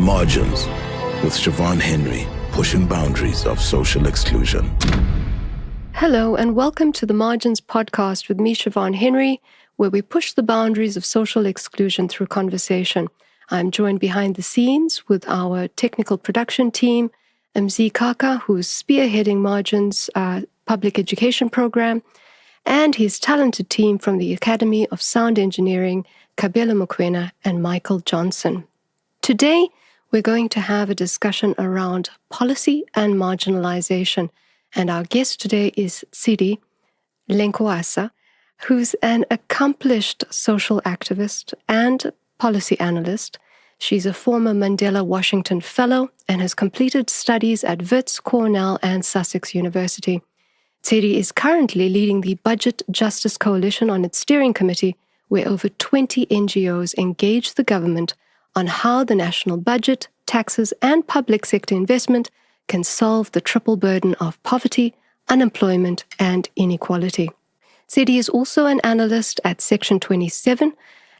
Margins, with Siobhan Henry, pushing boundaries of social exclusion. Hello, and welcome to the Margins podcast with me, Siobhan Henry, where we push the boundaries of social exclusion through conversation. I'm joined behind the scenes with our technical production team, MZ Kaka, who's spearheading Margins' public education program, and his talented team from the Academy of Sound Engineering, Kabela Mokoena and Michael Johnson. Today, we're going to have a discussion around policy and marginalization. And our guest today is Tshidi, Lencoasa, who's an accomplished social activist and policy analyst. She's a former Mandela Washington Fellow and has completed studies at Wits, Cornell, and Sussex University. Tshidi is currently leading the Budget Justice Coalition on its steering committee, where over 20 NGOs engage the government on how the national budget, taxes, and public sector investment can solve the triple burden of poverty, unemployment, and inequality. Tshidi is also an analyst at Section 27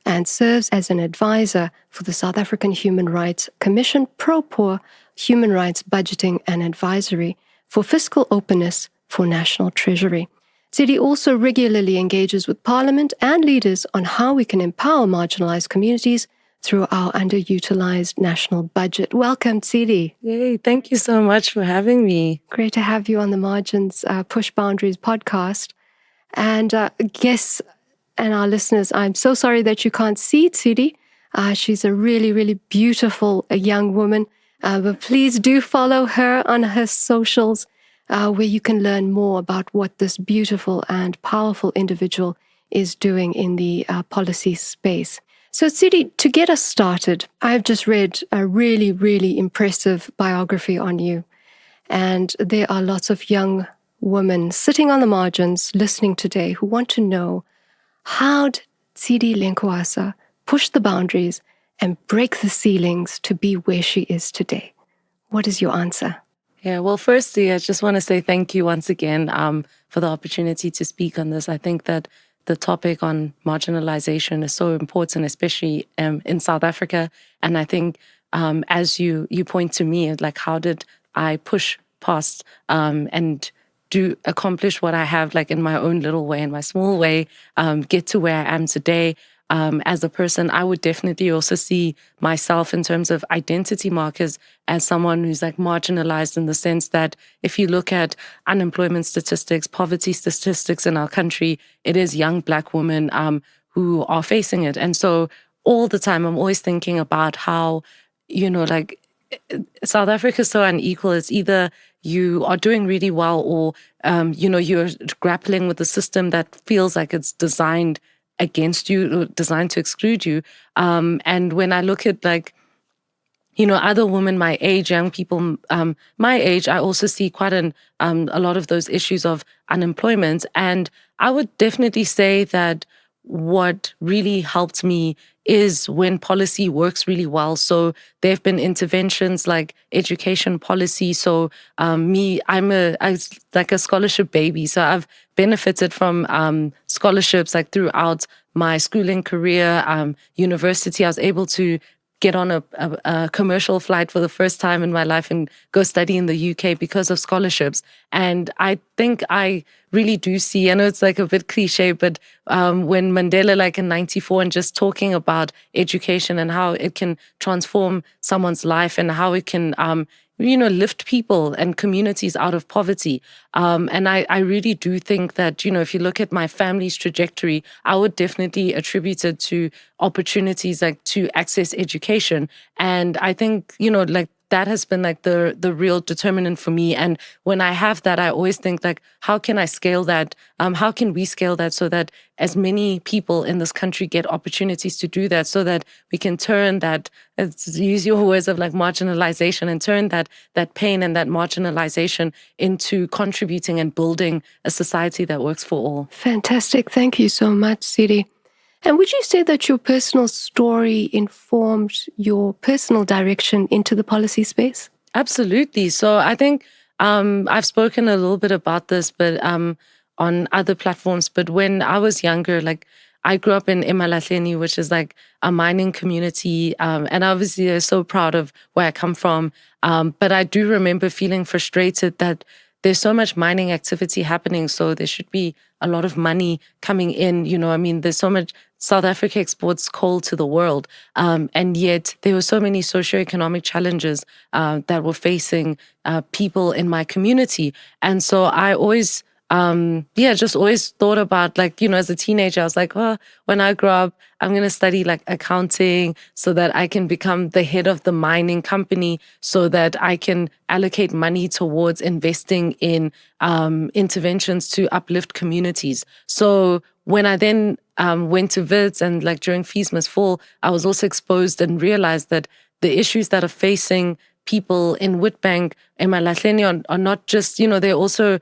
and serves as an advisor for the South African Human Rights Commission Pro-Poor Human Rights Budgeting and Advisory for Fiscal Openness for National Treasury. Tshidi also regularly engages with Parliament and leaders on how we can empower marginalized communities through our underutilized national budget. Welcome, Tshidi. Yay, thank you so much for having me. Great to have you on the Margins Push Boundaries podcast. And guests and our listeners, I'm so sorry that you can't see Tshidi. She's a really, really beautiful young woman. But please do follow her on her socials, where you can learn more about what this beautiful and powerful individual is doing in the policy space. So, Tshidi, to get us started, I've just read a really, really impressive biography on you. And there are lots of young women sitting on the margins listening today who want to know, how did Tshidi Lencoasa push the boundaries and break the ceilings to be where she is today? What is your answer? Yeah, well, firstly, I just want to say thank you once again for the opportunity to speak on this. I think that the topic on marginalization is so important, especially in South Africa. And I think as you point to me, like, how did I push past and accomplish what I have, like, in my own little way, in my small way, get to where I am today? As a person, I would definitely also see myself in terms of identity markers as someone who's, like, marginalized, in the sense that if you look at unemployment statistics, poverty statistics in our country, it is young Black women who are facing it. And so all the time, I'm always thinking about how, like, South Africa is so unequal. It's either you are doing really well or, you're grappling with a system that feels like it's designed against you, or designed to exclude you. And when I look at, like, other women my age, young people my age, I also see quite a lot of those issues of unemployment. And I would definitely say that what really helped me is when policy works really well. So there have been interventions like education policy. So I'm like a scholarship baby. So I've benefited from scholarships, like, throughout my schooling career, university. I was able to get on a commercial flight for the first time in my life and go study in the UK because of scholarships. And I think I really do see, I know it's like a bit cliche, but when Mandela, like, in 94, and just talking about education and how it can transform someone's life and how it can lift people and communities out of poverty. And I really do think that, if you look at my family's trajectory, I would definitely attribute it to opportunities, like, to access education. And I think, like, that has been, like, the real determinant for me. And when I have that, I always think, like, how can I scale that? How can we scale that so that as many people in this country get opportunities to do that, so that we can turn that, use your words of, like, marginalization, and turn that pain and that marginalization into contributing and building a society that works for all. Fantastic. Thank you so much, Tshidi. And would you say that your personal story informed your personal direction into the policy space? Absolutely. So I think I've spoken a little bit about this, but on other platforms. But when I was younger, like, I grew up in Emalahleni, which is like a mining community. And obviously they're so proud of where I come from. But I do remember feeling frustrated that there's so much mining activity happening. So there should be a lot of money coming in. I mean, there's so much. South Africa exports coal to the world. And yet there were so many socioeconomic challenges that were facing people in my community. And so I always, just always thought about, like, as a teenager, I was like, oh, when I grow up, I'm going to study like accounting so that I can become the head of the mining company, so that I can allocate money towards investing in interventions to uplift communities. So when I then went to Wits and like during Fees Must Fall, I was also exposed and realized that the issues that are facing people in Witbank and Emalahleni are not just, they're also,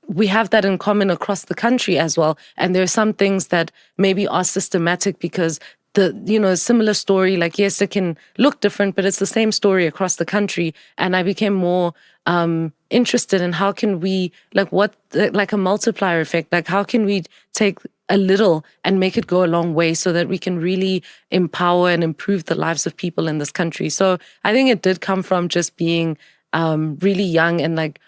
we have that in common across the country as well. And there are some things that maybe are systematic because similar story, like, yes, it can look different, but it's the same story across the country. And I became more interested in how can we, like a multiplier effect, like how can we take a little and make it go a long way so that we can really empower and improve the lives of people in this country. So I think it did come from just being really young and like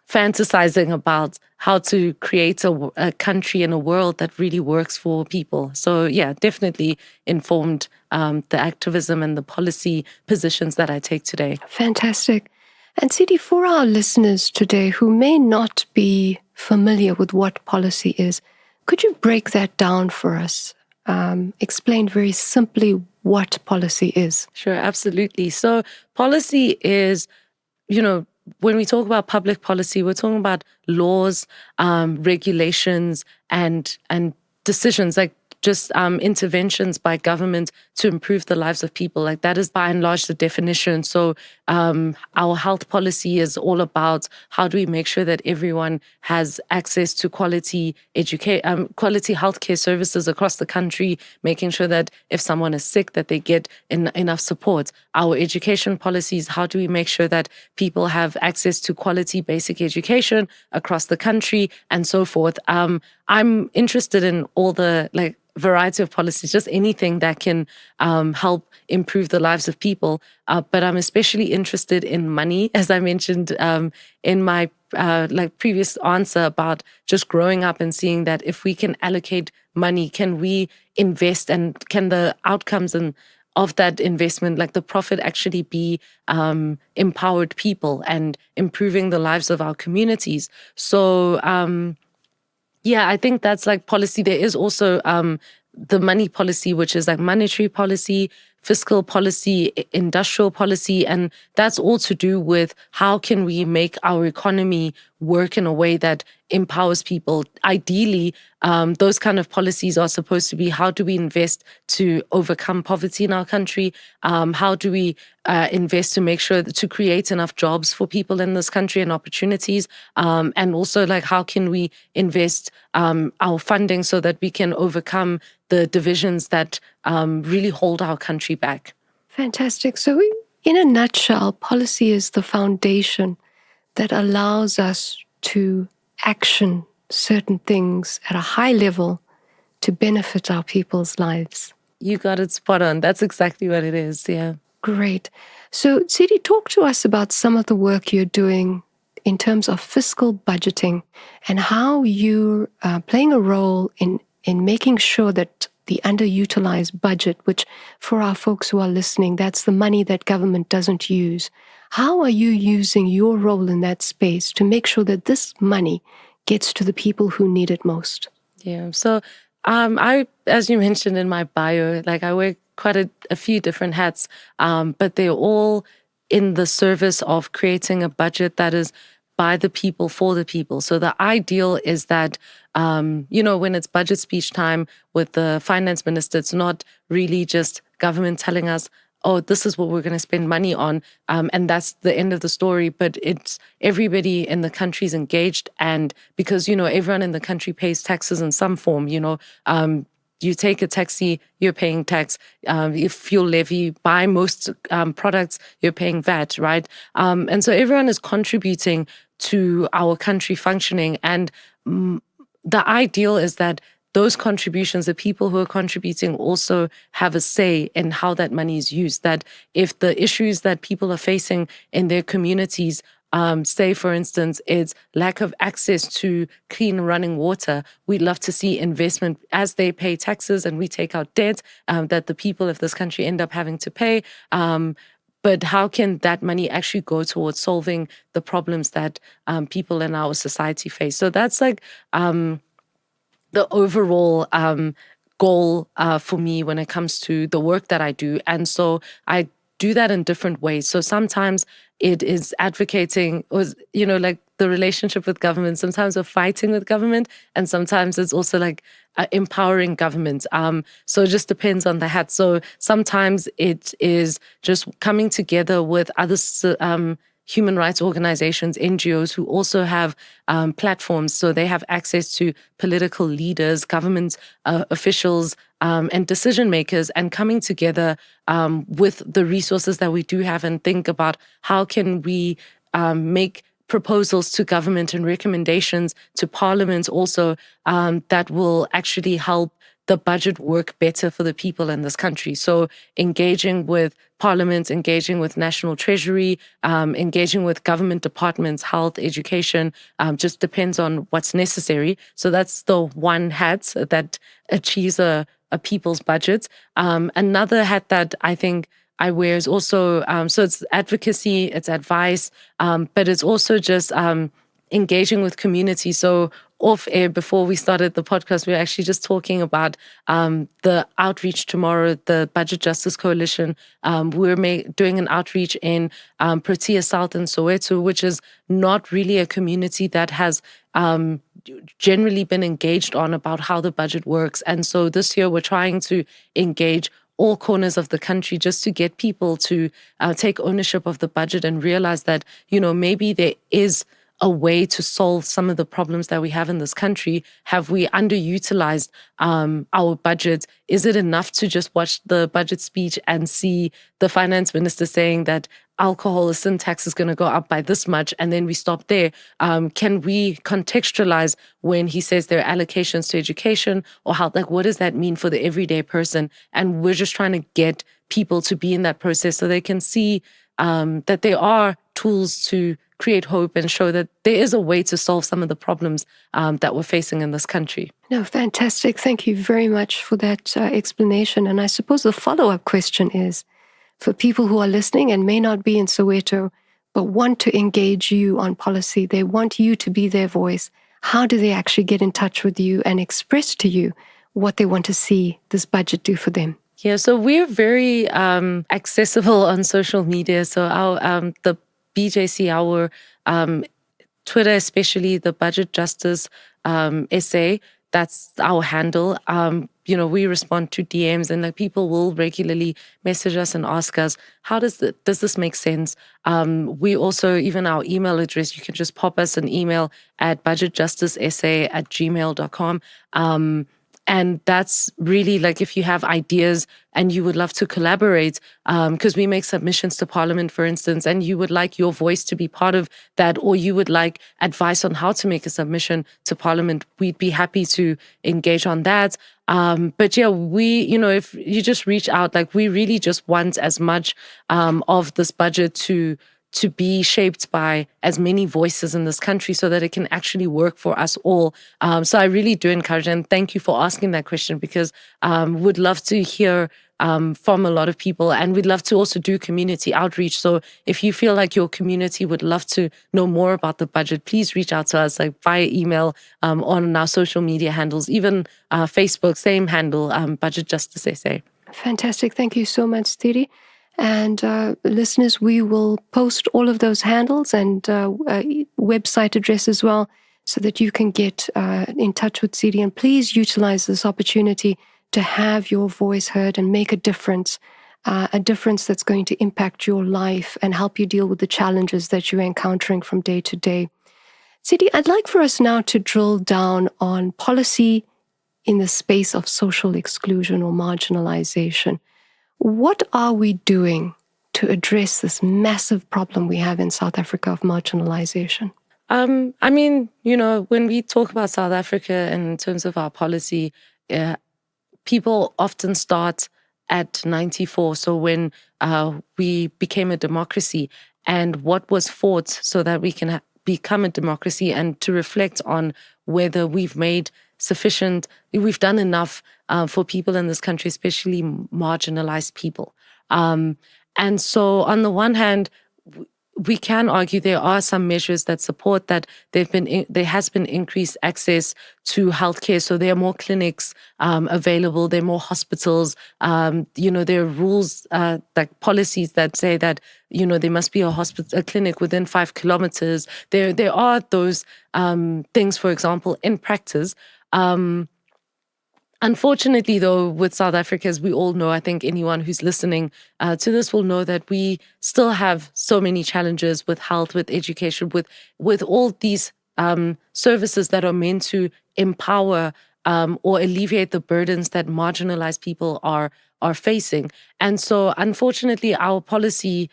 fantasizing about how to create a country and a world that really works for people. So yeah, definitely informed the activism and the policy positions that I take today. Fantastic. And Tshidi, for our listeners today who may not be familiar with what policy is, could you break that down for us? Explain very simply what policy is. Sure, absolutely. So policy is, when we talk about public policy, we're talking about laws, regulations, and decisions, like just interventions by government to improve the lives of people. Like that is by and large the definition. So our health policy is all about how do we make sure that everyone has access to quality quality healthcare services across the country, making sure that if someone is sick, that they get enough support. Our education policies, how do we make sure that people have access to quality basic education across the country, and so forth. I'm interested in all the variety of policies, just anything that can help improve the lives of people. But I'm especially interested in money, as I mentioned in my previous answer about just growing up and seeing that if we can allocate money, can we invest, and can the outcomes of that investment, like the profit, actually be empowered people and improving the lives of our communities. So I think that's like policy. There is also the money policy, which is like monetary policy, fiscal policy, industrial policy, and that's all to do with how can we make our economy work in a way that empowers people. Ideally, those kind of policies are supposed to be, how do we invest to overcome poverty in our country? How do we invest to make sure to create enough jobs for people in this country and opportunities? And also, like, how can we invest our funding so that we can overcome the divisions that really hold our country back? Fantastic. So in a nutshell, policy is the foundation that allows us to action certain things at a high level to benefit our people's lives. You got it spot on. That's exactly what it is. Yeah. Great. So Tshidi, talk to us about some of the work you're doing in terms of fiscal budgeting and how you're playing a role in making sure that the underutilized budget, which for our folks who are listening, that's the money that government doesn't use. How are you using your role in that space to make sure that this money gets to the people who need it most? Yeah. So I, as you mentioned in my bio, like I wear quite a few different hats, but they're all in the service of creating a budget that is by the people, for the people. So the ideal is that, when it's budget speech time with the finance minister, it's not really just government telling us, oh, this is what we're going to spend money on. And that's the end of the story. But it's everybody in the country is engaged. And because, everyone in the country pays taxes in some form, you take a taxi, you're paying tax. If you levy, buy most products, you're paying VAT, right? And so everyone is contributing to our country functioning. And the ideal is that those contributions, the people who are contributing also have a say in how that money is used. That if the issues that people are facing in their communities, say, for instance, it's lack of access to clean running water, we'd love to see investment as they pay taxes and we take out debt that the people of this country end up having to pay. But how can that money actually go towards solving the problems that people in our society face? So that's like the overall goal for me when it comes to the work that I do. And so I do that in different ways. So sometimes it is advocating, or, like the relationship with government. Sometimes we're fighting with government, and sometimes it's also like empowering government. So it just depends on the hat. So sometimes it is just coming together with other human rights organizations, NGOs, who also have platforms. So they have access to political leaders, government officials, and decision makers, and coming together with the resources that we do have and think about how can we make proposals to government and recommendations to parliament also that will actually help the budget work better for the people in this country. So engaging with parliament, engaging with national treasury, engaging with government departments, health, education, just depends on what's necessary. So that's the one hat that achieves a people's budget. Another hat that I think I wear is also, so it's advocacy, it's advice, but it's also just engaging with community. So off air, before we started the podcast, we were actually just talking about the outreach tomorrow, the Budget Justice Coalition. We're doing an outreach in Protea South in Soweto, which is not really a community that has generally been engaged on about how the budget works. And so this year we're trying to engage all corners of the country just to get people to take ownership of the budget and realize that, maybe there is a way to solve some of the problems that we have in this country. Have we underutilized our budget? Is it enough to just watch the budget speech and see the finance minister saying that alcohol sin tax is going to go up by this much, and then we stop there? Can we contextualize when he says there are allocations to education, or how, like, what does that mean for the everyday person? And we're just trying to get people to be in that process so they can see that there are tools to create hope and show that there is a way to solve some of the problems that we're facing in this country. No, fantastic. Thank you very much for that explanation. And I suppose the follow-up question is, for people who are listening and may not be in Soweto, but want to engage you on policy, they want you to be their voice, how do they actually get in touch with you and express to you what they want to see this budget do for them? Yeah, so we're very accessible on social media. So our the BJC, our Twitter, especially the Budget Justice SA, that's our handle. We respond to DMs, and people will regularly message us and ask us, how does this make sense? We also, even our email address, you can just pop us an email at budgetjusticesa@gmail.com. And that's really if you have ideas and you would love to collaborate, because we make submissions to Parliament, for instance, and you would like your voice to be part of that, or you would like advice on how to make a submission to Parliament, we'd be happy to engage on that. But yeah, we, if you just reach out, we really just want as much of this budget to be shaped by as many voices in this country so that it can actually work for us all. So I really do encourage, and thank you for asking that question, because we'd love to hear from a lot of people, and we'd love to also do community outreach. So if you feel like your community would love to know more about the budget, please reach out to us via email, on our social media handles, even Facebook, same handle, Budget Justice SA. Fantastic. Thank you so much, Tshidi. And listeners, we will post all of those handles and website address as well, so that you can get in touch with Tshidi. And please utilize this opportunity to have your voice heard and make a difference that's going to impact your life and help you deal with the challenges that you're encountering from day to day. Tshidi, I'd like for us now to drill down on policy in the space of social exclusion or marginalization. What are we doing to address this massive problem we have in South Africa of marginalization? I mean, when we talk about South Africa and in terms of our policy, uh, people often start at 94. So when we became a democracy and what was fought so that we can become a democracy, and to reflect on whether we've done enough for people in this country, especially marginalized people. Um, and so on the one hand, we can argue there are some measures that support that. There has been increased access to healthcare, so there are more clinics available, there are more hospitals. There are rules, like policies that say that there must be a clinic within 5 kilometers. There are those things, for example, in practice. Unfortunately, though, with South Africa, as we all know, I think anyone who's listening to this will know that we still have so many challenges with health, with education, with all these services that are meant to empower or alleviate the burdens that marginalized people are facing. And so, unfortunately, our policy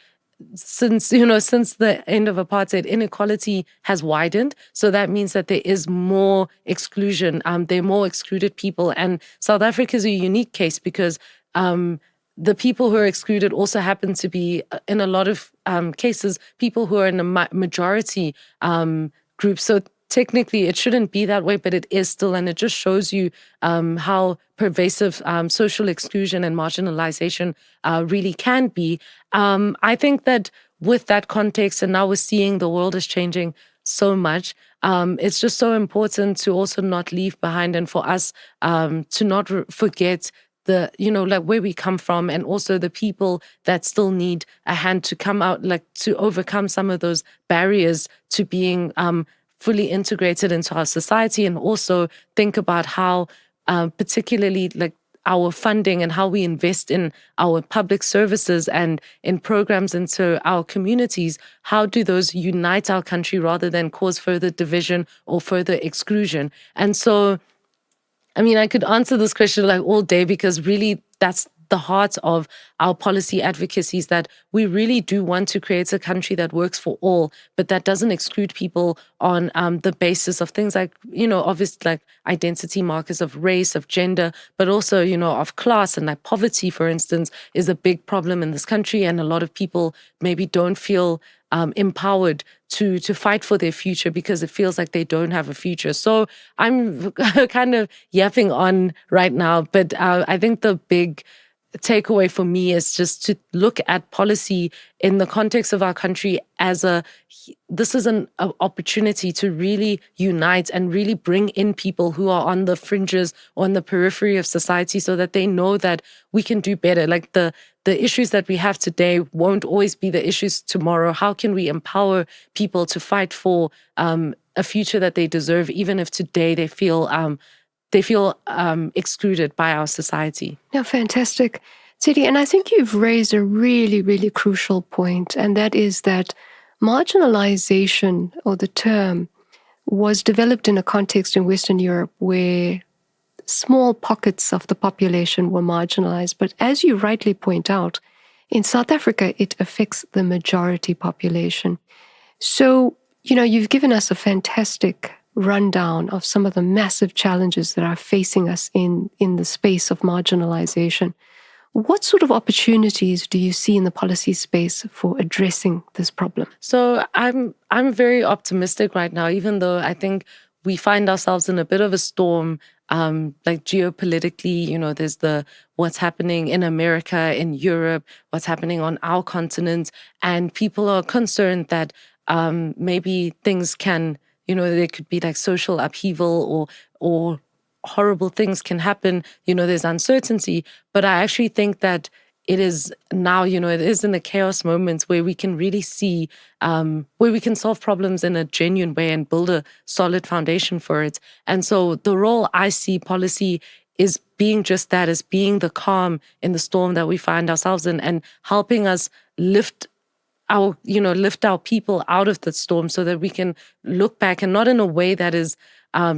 since the end of apartheid, inequality has widened. So that means that there is more exclusion. There are more excluded people, and South Africa is a unique case because the people who are excluded also happen to be, in a lot of cases, people who are in a majority group. So technically, it shouldn't be that way, but it is still, and it just shows you how pervasive social exclusion and marginalization really can be. I think that with that context, and now we're seeing the world is changing so much, it's just so important to also not leave behind, and for us to not forget like where we come from, and also the people that still need a hand to come out, like to overcome some of those barriers to being fully integrated into our society, and also think about how particularly like our funding and how we invest in our public services and in programs into our communities, how do those unite our country rather than cause further division or further exclusion? And so, I mean, I could answer this question like all day, because really that's the heart of our policy advocacy, is that we really do want to create a country that works for all, but that doesn't exclude people on the basis of things like, obvious like identity markers of race, of gender, but also, of class. And like poverty, for instance, is a big problem in this country. And a lot of people maybe don't feel empowered to fight for their future because it feels like they don't have a future. So I'm kind of yapping on right now, but I think the big takeaway for me is just to look at policy in the context of our country as this is an opportunity to really unite and really bring in people who are on the fringes or on the periphery of society, so that they know that we can do better. Like the issues that we have today won't always be the issues tomorrow. How can we empower people to fight for a future that they deserve, even if today they feel excluded by our society? Yeah, fantastic. Tshidi, and I think you've raised a really, really crucial point, and that is that marginalization, or the term, was developed in a context in Western Europe where small pockets of the population were marginalized. But as you rightly point out, in South Africa, it affects the majority population. So, you've given us a fantastic rundown of some of the massive challenges that are facing us in the space of marginalization. What sort of opportunities do you see in the policy space for addressing this problem? So I'm very optimistic right now, even though I think we find ourselves in a bit of a storm, like geopolitically. There's what's happening in America, in Europe, what's happening on our continent, and people are concerned that maybe things can, there could be like social upheaval or horrible things can happen. There's uncertainty, but I actually think that it is now, it is in the chaos moments where we can really see, where we can solve problems in a genuine way and build a solid foundation for it. And so the role I see policy is being just that, is being the calm in the storm that we find ourselves in, and helping us lift our people out of the storm, so that we can look back, and not in a way that is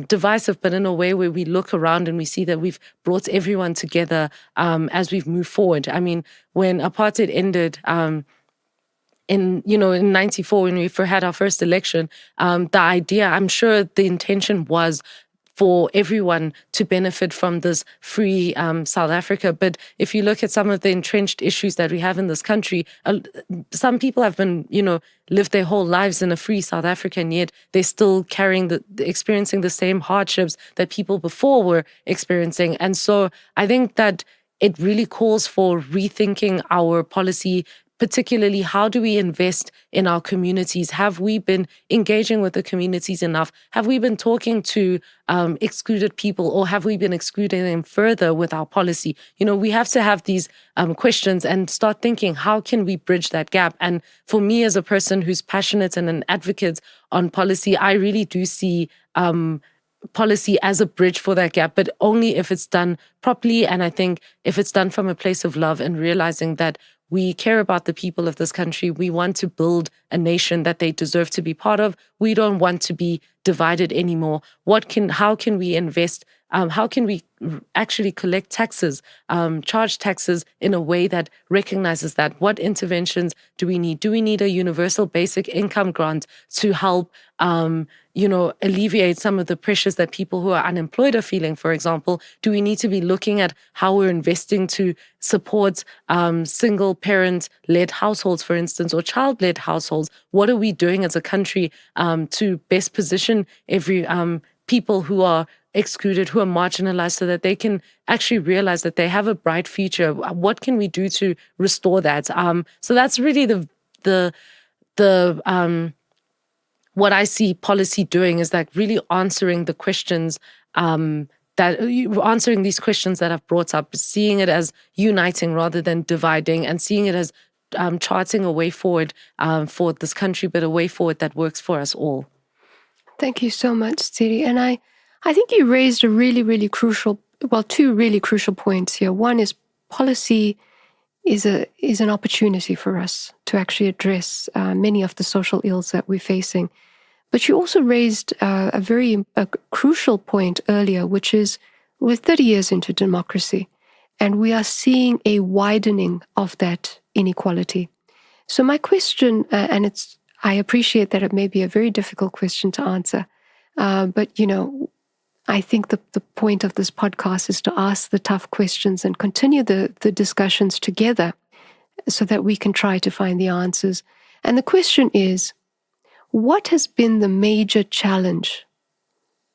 divisive, but in a way where we look around and we see that we've brought everyone together as we've moved forward. I mean, when apartheid ended, in 94 when we had our first election, the idea, I'm sure the intention was for everyone to benefit from this free South Africa. But if you look at some of the entrenched issues that we have in this country, some people have been, lived their whole lives in a free South Africa, and yet they're still experiencing the same hardships that people before were experiencing. And so I think that it really calls for rethinking our policy, particularly how do we invest in our communities? Have we been engaging with the communities enough? Have we been talking to excluded people, or have we been excluding them further with our policy? We have to have these questions and start thinking, how can we bridge that gap? And for me, as a person who's passionate and an advocate on policy, I really do see policy as a bridge for that gap, but only if it's done properly. And I think if it's done from a place of love and realizing that we care about the people of this country. We want to build a nation that they deserve to be part of. We don't want to be divided anymore. How can we invest? How can we actually collect taxes, charge taxes in a way that recognizes that? What interventions do we need? Do we need a universal basic income grant to help, alleviate some of the pressures that people who are unemployed are feeling, for example? Do we need to be looking at how we're investing to support single parent-led households, for instance, or child-led households? What are we doing as a country to best position every people who are excluded, who are marginalized, so that they can actually realize that they have a bright future? What can we do to restore that? So that's really the what I see policy doing, is like really answering the questions answering these questions that I've brought up, seeing it as uniting rather than dividing, and seeing it as charting a way forward for this country, but a way forward that works for us all. Thank you so much, Tshidi. And I think you raised a really, really crucial, two really crucial points here. One is policy is an opportunity for us to actually address many of the social ills that we're facing. But you also raised a very crucial point earlier, which is we're 30 years into democracy, and we are seeing a widening of that inequality. So my question, I appreciate that it may be a very difficult question to answer, but I think the point of this podcast is to ask the tough questions and continue the discussions together so that we can try to find the answers. And the question is, what has been the major challenge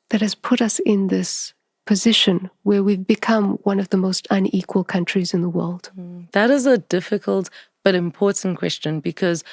that has put us in this position where we've become one of the most unequal countries in the world? That is a difficult but important question, because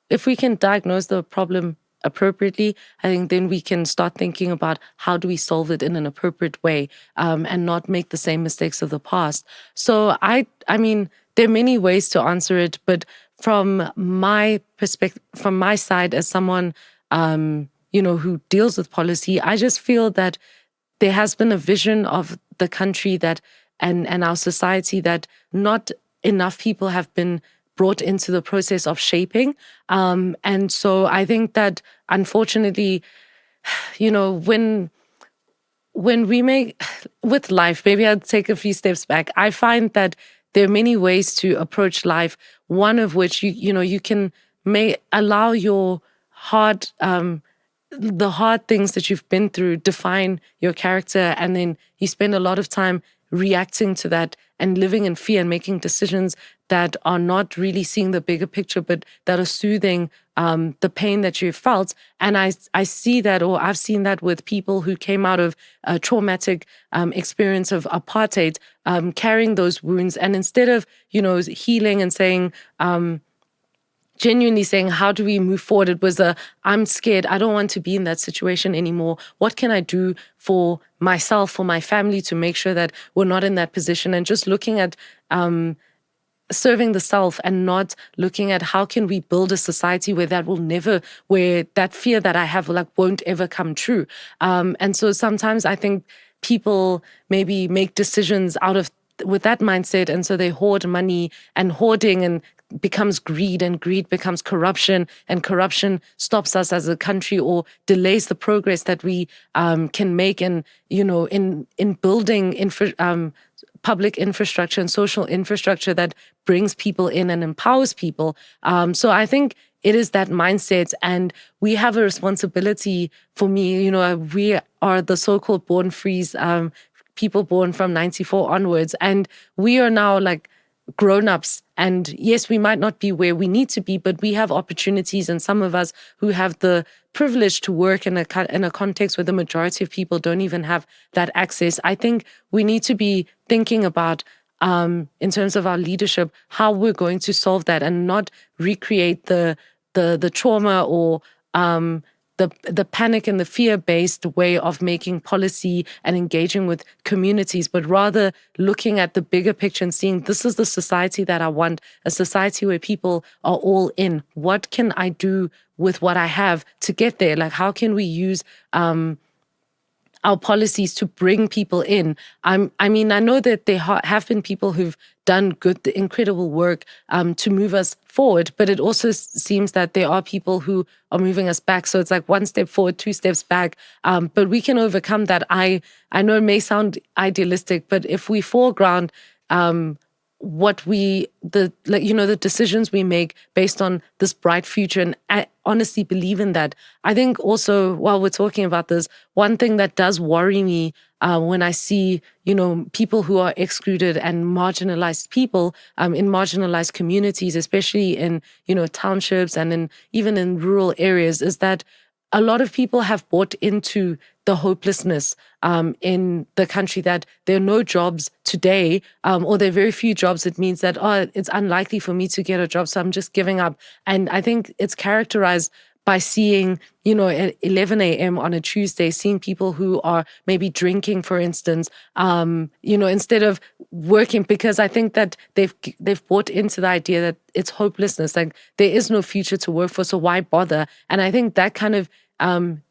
if we can diagnose the problem appropriately, I think then we can start thinking about how do we solve it in an appropriate way, and not make the same mistakes of the past. So I mean, there are many ways to answer it, but from my perspective, from my side as someone, who deals with policy, I just feel that there has been a vision of the country that and our society that not enough people have been brought into the process of shaping. And so I think that, unfortunately, when we make with life, maybe I'll take a few steps back. I find that there are many ways to approach life, one of which you may allow your the hard things that you've been through define your character, and then you spend a lot of time reacting to that and living in fear and making decisions that are not really seeing the bigger picture, but that are soothing the pain that you've felt. And I see that, or I've seen that with people who came out of a traumatic experience of apartheid, carrying those wounds. And instead of, healing and saying, genuinely saying, how do we move forward? It was I'm scared. I don't want to be in that situation anymore. What can I do for myself, for my family, to make sure that we're not in that position? And just looking at serving the self, and not looking at how can we build a society where that fear that I have won't ever come true. And so sometimes I think people maybe make decisions with that mindset, and so they hoard money, and hoarding and becomes greed, and greed becomes corruption, and corruption stops us as a country or delays the progress that we can make in building public infrastructure and social infrastructure that brings people in and empowers people. So I think it is that mindset, and we have a responsibility. For me, we are the so-called born frees, people born from 94 onwards, and we are now like grown-ups. And yes, we might not be where we need to be, but we have opportunities, and some of us who have the privilege to work in a context where the majority of people don't even have that access. I think we need to be thinking about, in terms of our leadership, how we're going to solve that and not recreate the trauma or the panic and the fear-based way of making policy and engaging with communities, but rather looking at the bigger picture and seeing, this is the society that I want, a society where people are all in. What can I do with what I have to get there? Like, how can we use our policies to bring people in? I know that there have been people who've done good, incredible work to move us forward, but it also seems that there are people who are moving us back. So it's like one step forward, two steps back. But we can overcome that. I know it may sound idealistic, but if we foreground the decisions we make based on this bright future, and I honestly believe in that. I think also, while we're talking about this, one thing that does worry me when I see, people who are excluded and marginalized people in marginalized communities, especially in, townships and even in rural areas, is that a lot of people have bought into the hopelessness in the country, that there are no jobs today, or there are very few jobs. It means that, it's unlikely for me to get a job, so I'm just giving up. And I think it's characterized by seeing, at 11 a.m. on a Tuesday, seeing people who are maybe drinking, for instance, instead of working, because I think that they've bought into the idea that it's hopelessness, like there is no future to work for, so why bother? And I think that kind of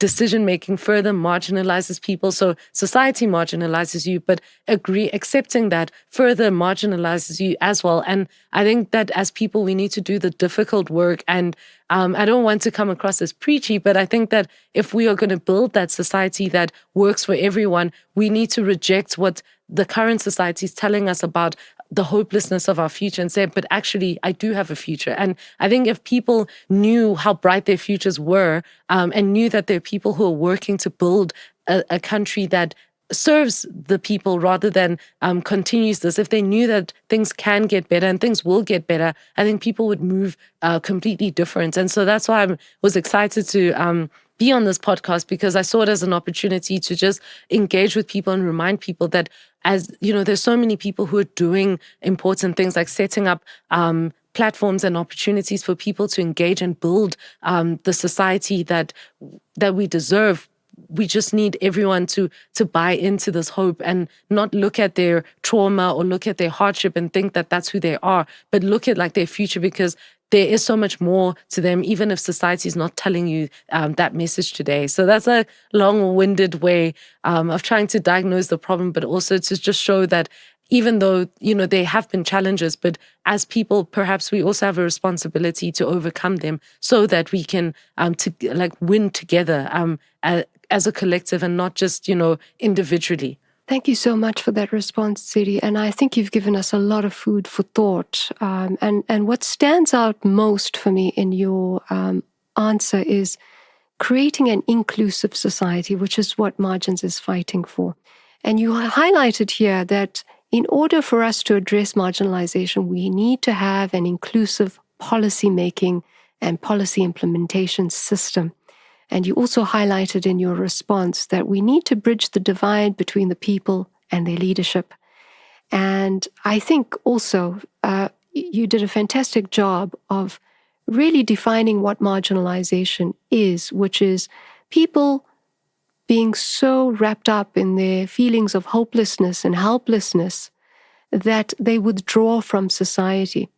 decision-making further marginalizes people. So society marginalizes you, but accepting that further marginalizes you as well. And I think that as people, we need to do the difficult work. And I don't want to come across as preachy, but I think that if we are going to build that society that works for everyone, we need to reject what the current society is telling us about the hopelessness of our future and say, but actually, I do have a future. And I think if people knew how bright their futures were, and knew that there are people who are working to build a country that serves the people rather than continues this, if they knew that things can get better and things will get better, I think people would move completely different. And so that's why I was excited to be on this podcast, because I saw it as an opportunity to just engage with people and remind people that, as there's so many people who are doing important things, like setting up platforms and opportunities for people to engage and build the society that we deserve. We just need everyone to buy into this hope and not look at their trauma or look at their hardship and think that that's who they are, but look at like their future, because there is so much more to them, even if society is not telling you that message today. So that's a long-winded way of trying to diagnose the problem, but also to just show that even though, there have been challenges, but as people, perhaps we also have a responsibility to overcome them so that we can win together as a collective and not just, individually. Thank you so much for that response, Tshidi. And I think you've given us a lot of food for thought. And what stands out most for me in your answer is creating an inclusive society, which is what Margins is fighting for. And you highlighted here that in order for us to address marginalization, we need to have an inclusive policy making and policy implementation system. And you also highlighted in your response that we need to bridge the divide between the people and their leadership. And I think also you did a fantastic job of really defining what marginalization is, which is people being so wrapped up in their feelings of hopelessness and helplessness that they withdraw from society.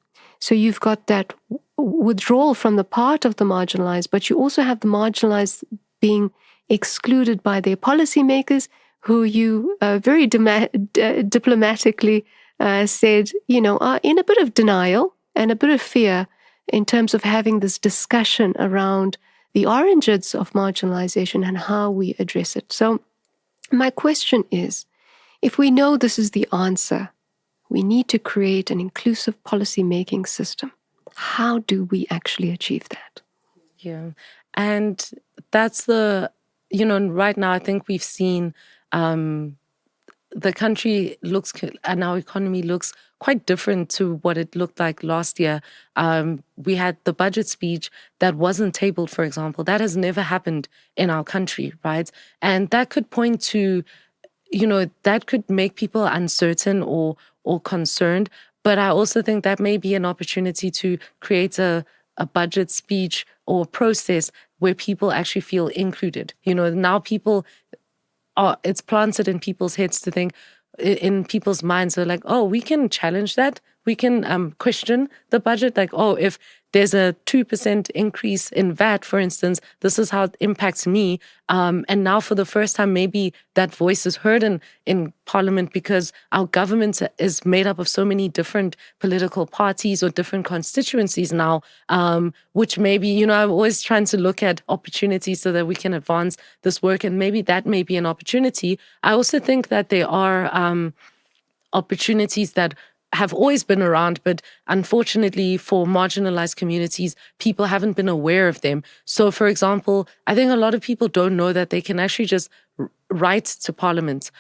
So you've got that withdrawal from the part of the marginalized, but you also have the marginalized being excluded by their policymakers, who you very diplomatically said, are in a bit of denial and a bit of fear in terms of having this discussion around the origins of marginalization and how we address it. So my question is, if we know this is the answer, we need to create an inclusive policy-making system. How do we actually achieve that? Yeah. And that's right now, I think we've seen the country looks and our economy looks quite different to what it looked like last year. We had the budget speech that wasn't tabled, for example. That has never happened in our country, right? And that could point to, that could make people uncertain or concerned. But I also think that may be an opportunity to create a budget speech or process where people actually feel included. Now people it's planted in people's heads to think, in people's minds, they're like, oh, we can challenge that. We can question the budget. Like, oh, if there's a 2% increase in VAT, for instance, this is how it impacts me. And now for the first time, maybe that voice is heard in Parliament, because our government is made up of so many different political parties or different constituencies now, which maybe, I'm always trying to look at opportunities so that we can advance this work. And maybe that may be an opportunity. I also think that there are opportunities that have always been around, but unfortunately for marginalized communities, people haven't been aware of them. So, for example, I think a lot of people don't know that they can actually just write to Parliament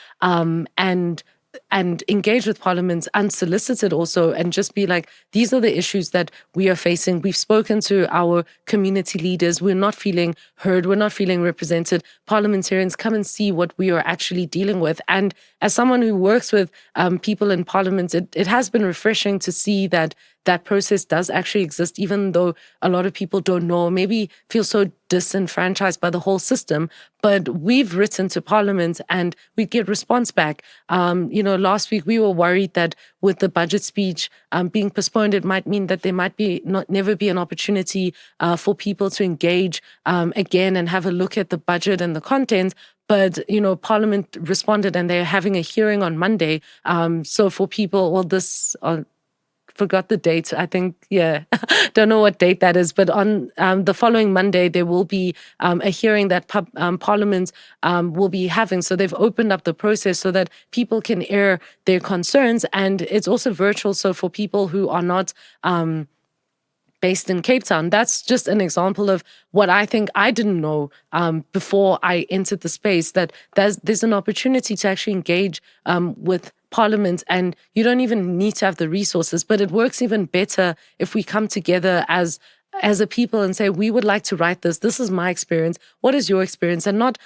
and engage with Parliament unsolicited also, and just be like, these are the issues that we are facing. We've spoken to our community leaders. We're not feeling heard. We're not feeling represented. Parliamentarians, come and see what we are actually dealing with. And as someone who works with people in Parliament, it has been refreshing to see that that process does actually exist, even though a lot of people don't know, maybe feel so disenfranchised by the whole system. But we've written to Parliament and we get response back. Last week we were worried that with the budget speech being postponed, it might mean that there might never be an opportunity for people to engage again and have a look at the budget and the content. But, Parliament responded and they're having a hearing on Monday. So for people, forgot the date. I think, don't know what date that is. But on the following Monday, there will be a hearing that Parliament will be having. So they've opened up the process so that people can air their concerns. And it's also virtual. So for people who are not based in Cape Town, that's just an example of what I think I didn't know before I entered the space, that there's an opportunity to actually engage with Parliament, and you don't even need to have the resources, but it works even better if we come together as a people and say, we would like to write this. This is my experience. What is your experience? And not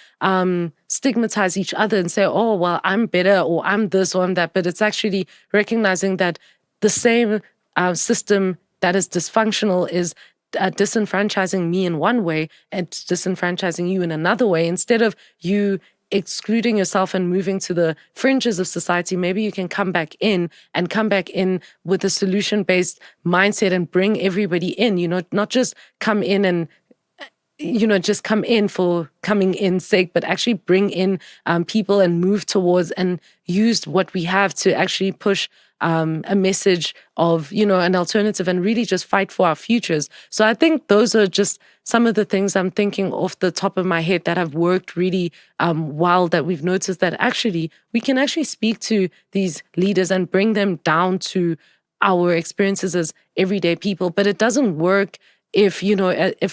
stigmatize each other and say, oh, well, I'm better or I'm this or I'm that. But it's actually recognizing that the same system that is dysfunctional is disenfranchising me in one way and disenfranchising you in another way. Instead of you excluding yourself and moving to the fringes of society, maybe you can come back in with a solution-based mindset and bring everybody in, not just come in and just come in for coming in sake, but actually bring in people and move towards and use what we have to actually push a message of, an alternative and really just fight for our futures. So I think those are just some of the things I'm thinking off the top of my head that have worked really well, that we've noticed that actually we can actually speak to these leaders and bring them down to our experiences as everyday people. But it doesn't work if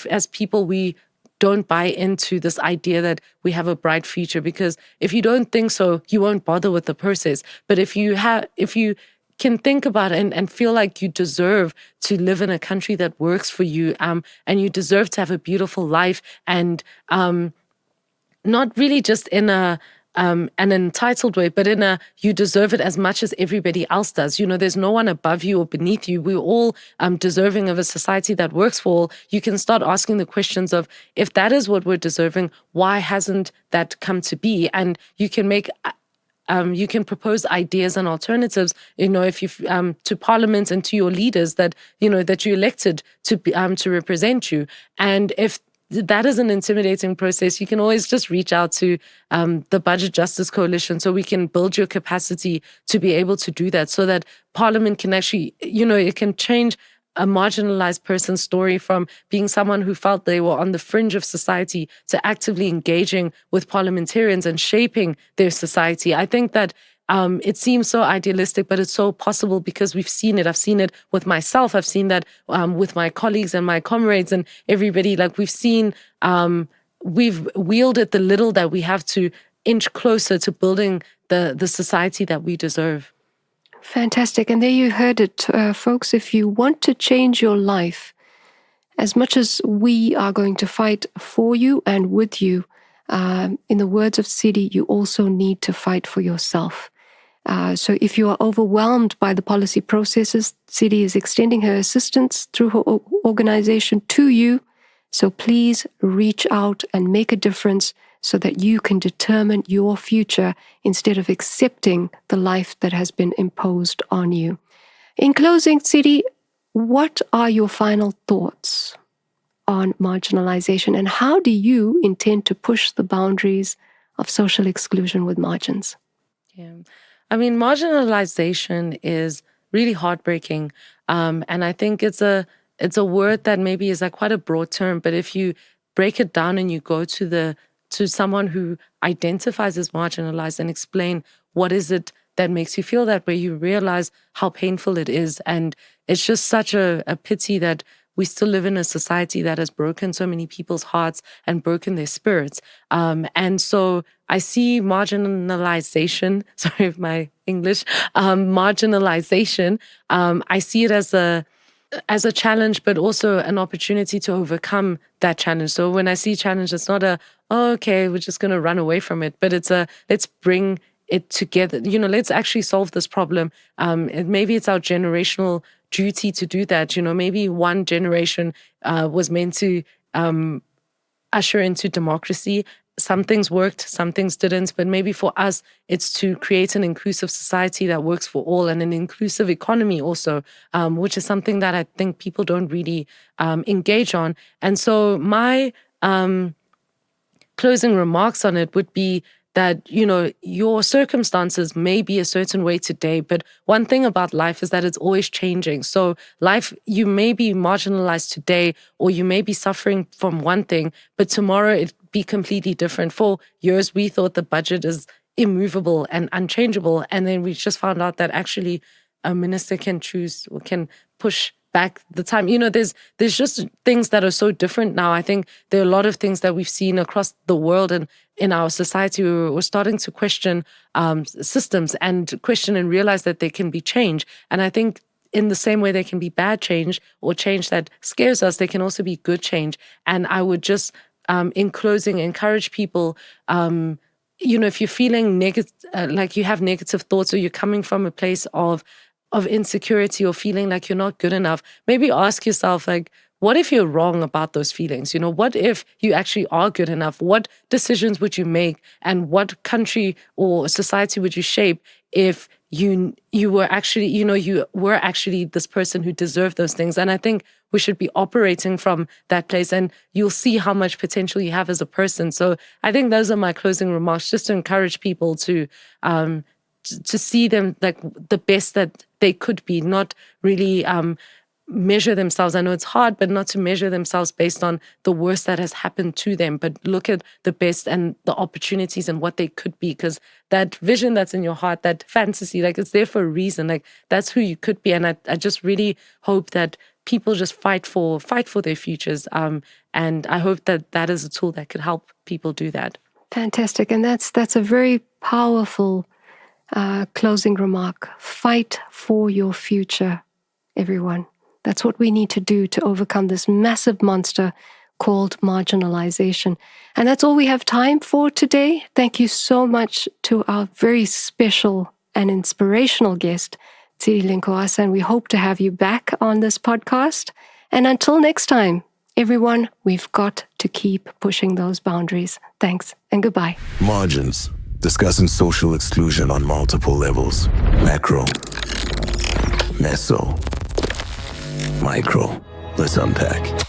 as people we don't buy into this idea that we have a bright future, because if you don't think so, you won't bother with the process. But if you can think about it and feel like you deserve to live in a country that works for you, and you deserve to have a beautiful life, and not really just in an entitled way, but in you deserve it as much as everybody else does. There's no one above you or beneath you. We're all deserving of a society that works for all. You can start asking the questions of, if that is what we're deserving, why hasn't that come to be? And you can make you can propose ideas and alternatives, if you to Parliament and to your leaders that that you elected to represent you. And if that is an intimidating process, you can always just reach out to the Budget Justice Coalition, so we can build your capacity to be able to do that, so that Parliament can actually, it can change a marginalized person's story from being someone who felt they were on the fringe of society to actively engaging with parliamentarians and shaping their society. I think that it seems so idealistic, but it's so possible because we've seen it. I've seen it with myself. I've seen that with my colleagues and my comrades and everybody. Like we've seen, we've wielded the little that we have to inch closer to building the society that we deserve. Fantastic. And there you heard it, folks. If you want to change your life, as much as we are going to fight for you and with you, in the words of Tshidi, you also need to fight for yourself. So if you are overwhelmed by the policy processes, Tshidi is extending her assistance through her organization to you. So please reach out and make a difference so that you can determine your future instead of accepting the life that has been imposed on you. In closing, Tshidi, what are your final thoughts on marginalization, and how do you intend to push the boundaries of social exclusion with margins? Yeah, I mean, marginalization is really heartbreaking, and I think it's a word that maybe is like quite a broad term. But if you break it down and you go to someone who identifies as marginalized and explain what is it that makes you feel that way, you realize how painful it is, and it's just such a pity that we still live in a society that has broken so many people's hearts and broken their spirits. And so I see marginalization, sorry if my English, marginalization, I see it as a challenge, but also an opportunity to overcome that challenge. So when I see challenge, it's not okay, we're just going to run away from it, but it's let's bring it together. Let's actually solve this problem. Maybe it's our generational duty to do that. Maybe one generation was meant to usher into democracy. Some things worked, some things didn't. But maybe for us, it's to create an inclusive society that works for all, and an inclusive economy also, which is something that I think people don't really engage on. And so my closing remarks on it would be that, your circumstances may be a certain way today, but one thing about life is that it's always changing. So life, you may be marginalized today, or you may be suffering from one thing, but tomorrow it be completely different. For years, we thought the budget is immovable and unchangeable. And then we just found out that actually a minister can choose or can push back the time. There's just things that are so different now. I think there are a lot of things that we've seen across the world and in our society. We're starting to question systems and question and realize that there can be change. And I think in the same way there can be bad change or change that scares us, there can also be good change. And I would just, in closing, encourage people, if you're feeling negative, like you have negative thoughts, or you're coming from a place of insecurity or feeling like you're not good enough, maybe ask yourself, like, what if you're wrong about those feelings? What if you actually are good enough? What decisions would you make, and what country or society would you shape if you were actually, you were actually this person who deserved those things? And I think we should be operating from that place, and you'll see how much potential you have as a person. So I think those are my closing remarks, just to encourage people to see them like the best that they could be, not really measure themselves. I know it's hard, but not to measure themselves based on the worst that has happened to them, but look at the best and the opportunities and what they could be, because that vision that's in your heart, that fantasy, like, it's there for a reason. Like, that's who you could be. And I just really hope that people just fight for their futures. And I hope that is a tool that could help people do that. Fantastic. And that's a very powerful closing remark. Fight for your future, everyone. That's what we need to do to overcome this massive monster called marginalization. And that's all we have time for today. Thank you so much to our very special and inspirational guest, Tshidi Lencoasa, and we hope to have you back on this podcast. And until next time, everyone, we've got to keep pushing those boundaries. Thanks and goodbye. Margins, discussing social exclusion on multiple levels. Macro, meso, micro. Let's unpack.